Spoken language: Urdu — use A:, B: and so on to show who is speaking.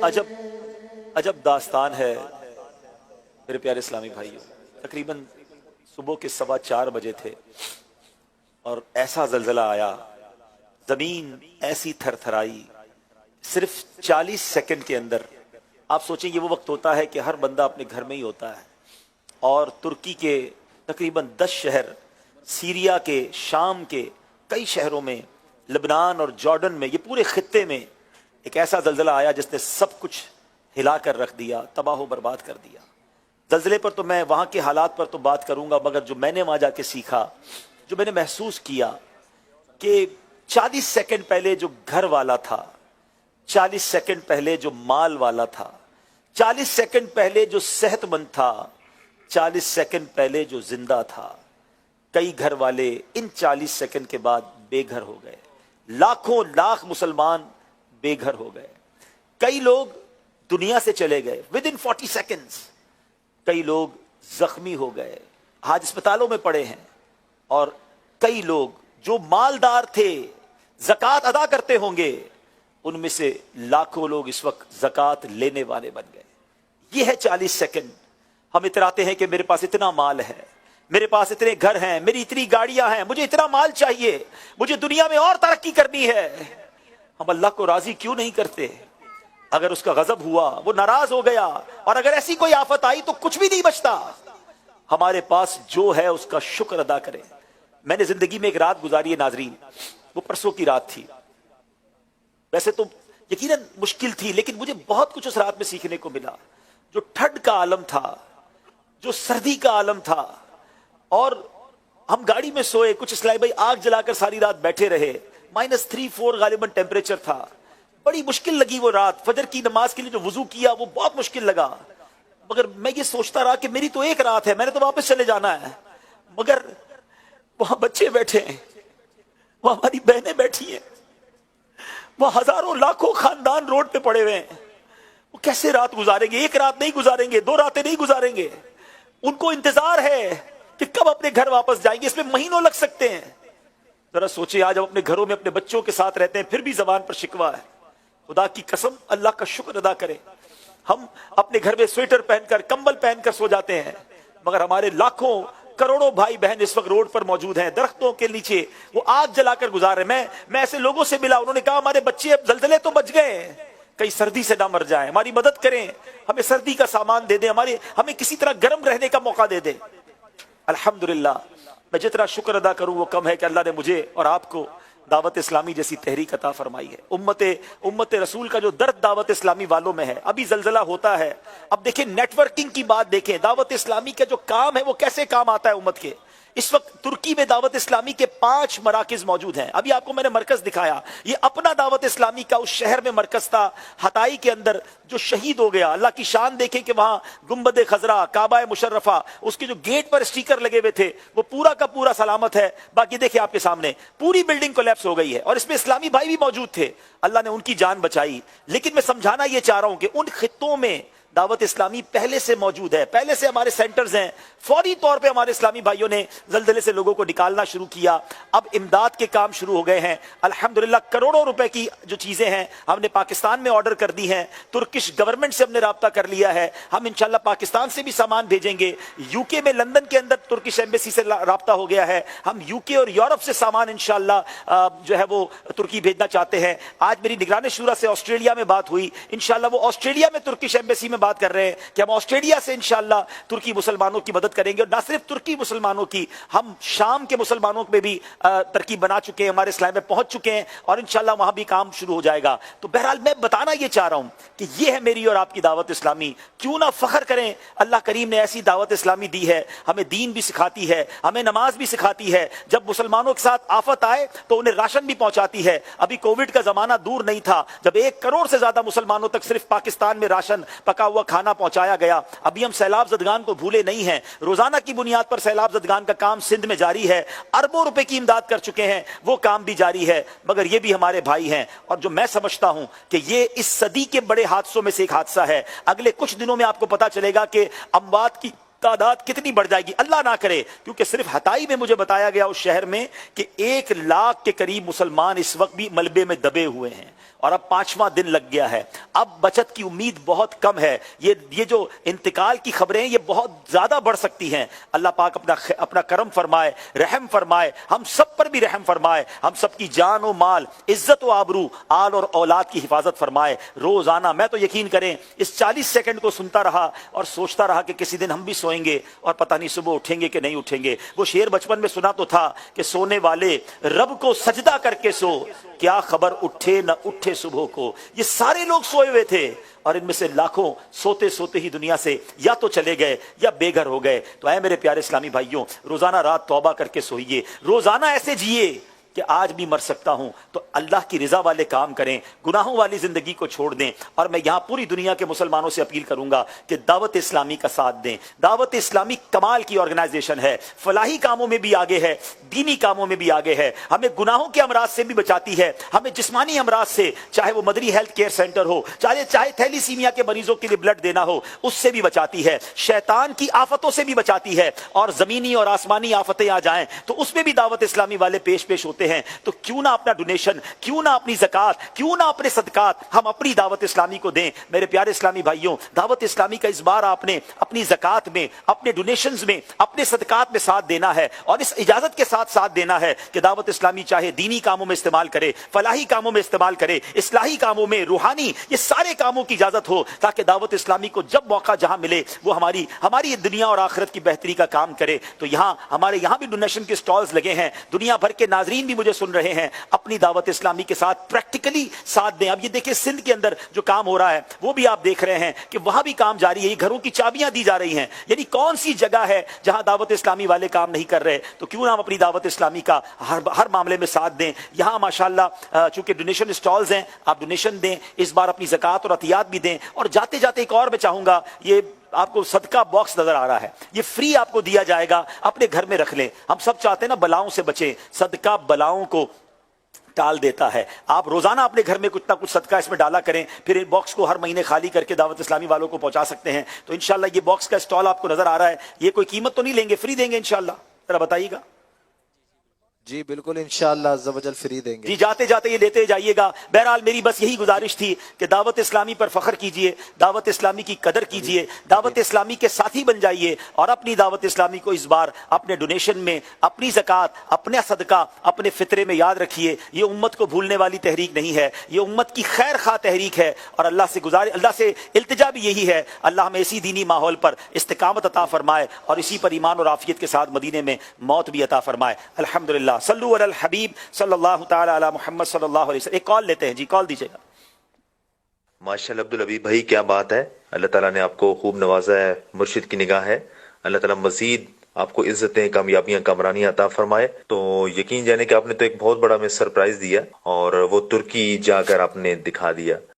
A: عجب عجب داستان ہے میرے پیارے اسلامی بھائیوں. تقریباً صبح کے 4:15 بجے تھے اور ایسا زلزلہ آیا, زمین ایسی تھر تھرائی صرف 40 سیکنڈ کے اندر. آپ سوچیں یہ وہ وقت ہوتا ہے کہ ہر بندہ اپنے گھر میں ہی ہوتا ہے, اور ترکی کے تقریباً 10 شہر, سیریا کے, شام کے کئی شہروں میں, لبنان اور جارڈن میں, یہ پورے خطے میں ایک ایسا زلزلہ آیا جس نے سب کچھ ہلا کر رکھ دیا, تباہ و برباد کر دیا. زلزلے پر تو میں وہاں کے حالات پر تو بات کروں گا, مگر جو میں نے وہاں جا کے سیکھا, جو میں نے محسوس کیا کہ 40 سیکنڈ پہلے جو گھر والا تھا, 40 سیکنڈ پہلے جو مال والا تھا, 40 سیکنڈ پہلے جو صحت مند تھا, 40 سیکنڈ پہلے جو زندہ تھا, کئی گھر والے ان 40 سیکنڈ کے بعد بے گھر ہو گئے. لاکھوں لاکھ مسلمان بے گھر ہو گئے. کئی لوگ دنیا سے چلے گئے within 40 seconds. کئی لوگ زخمی ہو گئے, آج اسپتالوں میں پڑے ہیں. اور کئی لوگ جو مالدار تھے, زکوٰۃ ادا کرتے ہوں گے, ان میں سے لاکھوں لوگ اس وقت زکوٰۃ لینے والے بن گئے. یہ ہے 40 سیکنڈ. ہم اتراتے ہیں کہ میرے پاس اتنا مال ہے, میرے پاس اتنے گھر ہیں, میری اتنی گاڑیاں ہیں, مجھے اتنا مال چاہیے, مجھے دنیا میں اور ترقی کرنی ہے. ہم اللہ کو راضی کیوں نہیں کرتے؟ اگر اس کا غضب ہوا, وہ ناراض ہو گیا, اور اگر ایسی کوئی آفت آئی تو کچھ بھی نہیں بچتا. ہمارے پاس جو ہے اس کا شکر ادا کریں. میں نے زندگی میں ایک رات گزاری ہے ناظرین, وہ پرسوں کی رات تھی. ویسے تو یقیناً مشکل تھی, لیکن مجھے بہت کچھ اس رات میں سیکھنے کو ملا. جو ٹھنڈ کا عالم تھا, جو سردی کا عالم تھا, اور ہم گاڑی میں سوئے, کچھ اسلائی بھائی آگ جلا کر ساری رات بیٹھے رہے, -3-4 غالباً ٹیمپریچر تھا. بڑی مشکل لگی وہ رات. فجر کی نماز کے لیے جو وضو کیا وہ بہت مشکل لگا, مگر میں یہ سوچتا رہا کہ میری تو ایک رات ہے, میں نے تو واپس چلے جانا ہے. مگر وہاں بچے بیٹھے ہیں, وہاں ہماری بہنیں بیٹھی ہیں, وہاں ہزاروں لاکھوں خاندان روڈ پہ پڑے ہوئے ہیں. وہ کیسے رات گزاریں گے؟ ایک رات نہیں گزاریں گے, 2 راتیں نہیں گزاریں گے. ان کو انتظار ہے کہ کب اپنے گھر واپس جائیں گے. اس میں مہینوں لگ سکتے ہیں. ذرا سوچیں, آج ہم اپنے گھروں میں اپنے بچوں کے ساتھ رہتے ہیں, پھر بھی زبان پر شکوہ ہے. خدا کی قسم اللہ کا شکر ادا کریں. ہم اپنے گھر میں سویٹر پہن کر, کمبل پہن کر سو جاتے ہیں, مگر ہمارے لاکھوں کروڑوں بھائی بہن اس وقت روڈ پر موجود ہیں, درختوں کے نیچے وہ آگ جلا کر گزار رہے ہیں. میں ایسے لوگوں سے ملا, انہوں نے کہا ہمارے بچے اب زلزلے تو بچ گئے, کئی سردی سے نہ مر جائیں, ہماری مدد کریں, ہمیں سردی کا سامان دے دیں, ہمیں کسی طرح گرم رہنے کا موقع دے دیں. الحمدللہ, میں جتنا شکر ادا کروں وہ کم ہے کہ اللہ نے مجھے اور آپ کو دعوت اسلامی جیسی تحریک عطا فرمائی ہے. امت رسول کا جو درد دعوت اسلامی والوں میں ہے. ابھی زلزلہ ہوتا ہے, اب دیکھیں نیٹ ورکنگ کی بات دیکھیں, دعوت اسلامی کا جو کام ہے وہ کیسے کام آتا ہے امت کے. اس وقت ترکی میں دعوت اسلامی کے 5 مراکز موجود ہیں. ابھی آپ کو میں نے مرکز دکھایا, یہ اپنا دعوت اسلامی کا اس شہر میں مرکز تھا, ہتائی کے اندر, جو شہید ہو گیا. اللہ کی شان دیکھیں کہ وہاں گنبد خضرا, کعبہ مشرفہ, اس کے جو گیٹ پر اسٹیکر لگے ہوئے تھے وہ پورا کا پورا سلامت ہے. باقی دیکھیں آپ کے سامنے پوری بلڈنگ کولیپس ہو گئی ہے, اور اس میں اسلامی بھائی بھی موجود تھے. اللہ نے ان کی جان بچائی. لیکن میں سمجھانا یہ چاہ رہا ہوں کہ ان خطوں میں دعوت اسلامی پہلے سے موجود ہے, پہلے سے ہمارے سینٹرز ہیں. فوری طور پہ ہمارے اسلامی بھائیوں نے زلزلے سے لوگوں کو نکالنا شروع کیا. اب امداد کے کام شروع ہو گئے ہیں. الحمدللہ کروڑوں روپے کی جو چیزیں ہیں ہم نے پاکستان میں آرڈر کر دی ہیں. ترکش گورنمنٹ سے ہم نے رابطہ کر لیا ہے, ہم انشاءاللہ پاکستان سے بھی سامان بھیجیں گے. یو کے میں لندن کے اندر ترکش ایمبیسی سے رابطہ ہو گیا ہے, ہم یو کے اور یورپ سے سامان انشاءاللہ جو ہے وہ ترکی بھیجنا چاہتے ہیں. آج میری نگران شورا سے آسٹریلیا میں بات ہوئی, انشاءاللہ وہ آسٹریلیا میں ترکش ایمبیسی میں بات کر رہے ہیں کہ ہم آسٹریلیا سے انشاءاللہ ترکی مسلمانوں کی مدد کریں گے. اور نہ صرف ترکی مسلمانوں کی, ہم شام کے مسلمانوں میں بھی ترکیب بنا چکے ہیں, ہمارے اسلام میں پہنچ چکے ہیں, اور انشاءاللہ وہاں بھی کام شروع ہو جائے گا. تو بہرحال میں بتانا یہ چاہ رہا ہوں کہ یہ ہے میری اور آپ کی دعوت اسلامی. کیوں نہ فخر کریں, اللہ کریم نے ایسی دعوت اسلامی دی ہے, ہمیں دین بھی سکھاتی ہے, ہمیں نماز بھی سکھاتی ہے. جب مسلمانوں کے ساتھ آفت آئے تو انہیں راشن بھی پہنچاتی ہے. ابھی کووڈ کا زمانہ دور نہیں تھا جب 1 کروڑ سے زیادہ مسلمانوں تک صرف پاکستان میں راشن, پکا ہوا کھانا پہنچایا گیا. ابھی ہم سیلاب زدگان کو بھولے نہیں ہیں, روزانہ کی بنیاد پر سیلاب زدگان کا کام سندھ میں جاری ہے, اربوں روپے کی امداد کر چکے ہیں, وہ کام بھی جاری ہے. مگر یہ بھی ہمارے بھائی ہیں, اور جو میں سمجھتا ہوں کہ یہ اس صدی کے بڑے حادثوں میں سے ایک حادثہ ہے. اگلے کچھ دنوں میں آپ کو پتا چلے گا کہ اموات کی تعداد کتنی بڑھ جائے گی اللہ نہ کرے، کیونکہ صرف ہتائی میں مجھے بتایا گیا اس شہر میں کہ 1 لاکھ کے قریب مسلمان اس وقت بھی ملبے میں دبے ہوئے ہیں، اور اب 5واں دن لگ گیا ہے۔ اب بچت کی امید بہت کم ہے، یہ جو انتقال کی خبریں یہ بہت زیادہ بڑھ سکتی ہیں۔ اللہ پاک اپنا کرم فرمائے، رحم فرمائے، ہم سب پر بھی رحم فرمائے، ہم سب کی جان و مال، عزت و آبرو، آل اور اولاد کی حفاظت فرمائے۔ روزانہ میں تو یقین کریں اس 40 سیکنڈ کو سنتا رہا اور سوچتا رہا کہ کسی دن ہم بھی سوئیں گے اور پتہ نہیں صبح اٹھیں گے کہ نہیں اٹھیں گے۔ وہ شعر بچپن میں سنا تو تھا کہ سونے والے رب کو سجدہ کر کے سو، کیا خبر اٹھے نہ اٹھے صبح کو۔ یہ سارے لوگ سوئے ہوئے تھے اور ان میں سے لاکھوں سوتے سوتے ہی دنیا سے یا تو چلے گئے یا بے گھر ہو گئے۔ تو اے میرے پیارے اسلامی بھائیوں، روزانہ رات توبہ کر کے سوئیے، روزانہ ایسے جیے کہ آج بھی مر سکتا ہوں تو اللہ کی رضا والے کام کریں، گناہوں والی زندگی کو چھوڑ دیں۔ اور میں یہاں پوری دنیا کے مسلمانوں سے اپیل کروں گا کہ دعوت اسلامی کا ساتھ دیں۔ دعوت اسلامی کمال کی آرگنائزیشن ہے، فلاحی کاموں میں بھی آگے ہے، دینی کاموں میں بھی آگے ہے، ہمیں گناہوں کے امراض سے بھی بچاتی ہے، ہمیں جسمانی امراض سے، چاہے وہ مدری ہیلتھ کیئر سینٹر ہو، چاہے تھیلیسیمیا کے مریضوں کے لیے بلڈ دینا ہو، اس سے بھی بچاتی ہے، شیطان کی آفتوں سے بھی بچاتی ہے، اور زمینی اور آسمانی آفتیں آ جائیں تو اس میں بھی دعوت اسلامی والے پیش ہوتے ہیں۔ تو کیوں نہ اپنا ڈونیشن، کیوں نہ اپنی زکوٰۃ، کیوں نہ اپنے صدقات ہم اپنی دعوت اسلامی کو دیں۔ میرے پیارے اسلامی بھائیوں، دعوت اسلامی کا اس بار آپ نے اپنی زکوٰۃ میں، اپنے ڈونیشنز میں، اپنے صدقات میں ساتھ دینا ہے، اور اس اجازت کے ساتھ دینا ہے کہ دعوت اسلامی چاہے دینی کاموں میں استعمال کرے، فلاحی کاموں میں استعمال کرے، اصلاحی کاموں میں، روحانی، یہ سارے کاموں کی اجازت ہو، تاکہ دعوت اسلامی کو جب موقع جہاں ملے وہ ہماری دنیا اور آخرت کی بہتری کا کام کرے۔ تو ہمارے یہاں بھی ڈونیشن کے سٹالز لگے ہیں، دنیا بھر کے ناظرین بھی مجھے سن رہے ہیں، اپنی دعوت اسلامی کے ساتھ پریکٹیکلی ساتھ دیں۔ اب یہ دیکھیں سندھ کے اندر جو کام ہو رہا ہے وہ بھی آپ دیکھ رہے ہیں کہ وہاں بھی کام جاری ہے، یہ گھروں کی چابیاں دی جا رہی ہیں، یعنی کون سی جگہ ہے جہاں دعوت اسلامی والے کام نہیں کر رہے؟ تو کیوں نہ ہم اپنی دعوت اسلامی کا ہر معاملے میں ساتھ دیں۔ یہاں ماشاءاللہ چونکہ ڈونیشن سٹالز ہیں، آپ ڈونیشن دیں، اس بار اپنی زکوٰۃ اور عطیات بھی دیں۔ اور جاتے جاتے ایک اور میں چاہوں گا، یہ آپ کو صدقہ باکس نظر آ رہا ہے، یہ فری آپ کو دیا جائے گا، اپنے گھر میں رکھ لیں۔ ہم سب چاہتے ہیں نا بلاؤں سے بچیں، صدقہ بلاؤں کو ٹال دیتا ہے۔ آپ روزانہ اپنے گھر میں کچھ نہ کچھ صدقہ اس میں ڈالا کریں، پھر ان باکس کو ہر مہینے خالی کر کے دعوت اسلامی والوں کو پہنچا سکتے ہیں۔ تو انشاءاللہ یہ باکس کا اسٹال آپ کو نظر آ رہا ہے، یہ کوئی قیمت تو نہیں لیں گے، فری دیں گے انشاءاللہ، ذرا بتائیے گا۔
B: جی بالکل انشاءاللہ عز و جل فری دیں گے۔
A: جی جاتے جاتے یہ لیتے جائیے گا۔ بہرحال میری بس یہی گزارش تھی کہ دعوت اسلامی پر فخر کیجئے، دعوت اسلامی کی قدر کیجئے، دعوت اسلامی کے ساتھی بن جائیے، اور اپنی دعوت اسلامی کو اس بار اپنے ڈونیشن میں، اپنی زکوٰۃ، اپنا صدقہ، اپنے فطرے میں یاد رکھیے۔ یہ امت کو بھولنے والی تحریک نہیں ہے، یہ امت کی خیر خواہ تحریک ہے، اور اللہ سے التجا بھی یہی ہے، اللہ ہمیں اسی دینی ماحول پر استقامت عطا فرمائے اور اسی پر ایمان اور عافیت کے ساتھ مدینے میں موت بھی عطا فرمائے۔ الحمدللہ، صلو علی الحبیب صلی اللہ تعالی علی محمد صلی اللہ علیہ وسلم۔ ایک کال لیتے ہیں، جی کال دیجیے گا۔
C: ماشاءاللہ عبدالحبیب بھائی، کیا بات ہے، اللہ تعالیٰ نے آپ کو خوب نوازا ہے، مرشد کی نگاہ ہے، اللہ تعالیٰ مزید آپ کو عزتیں، کامیابیاں، کامرانیاں عطا فرمائے۔ تو یقین جانے کہ آپ نے تو ایک بہت بڑا ہمیں سرپرائز دیا، اور وہ ترکی جا کر آپ نے دکھا دیا۔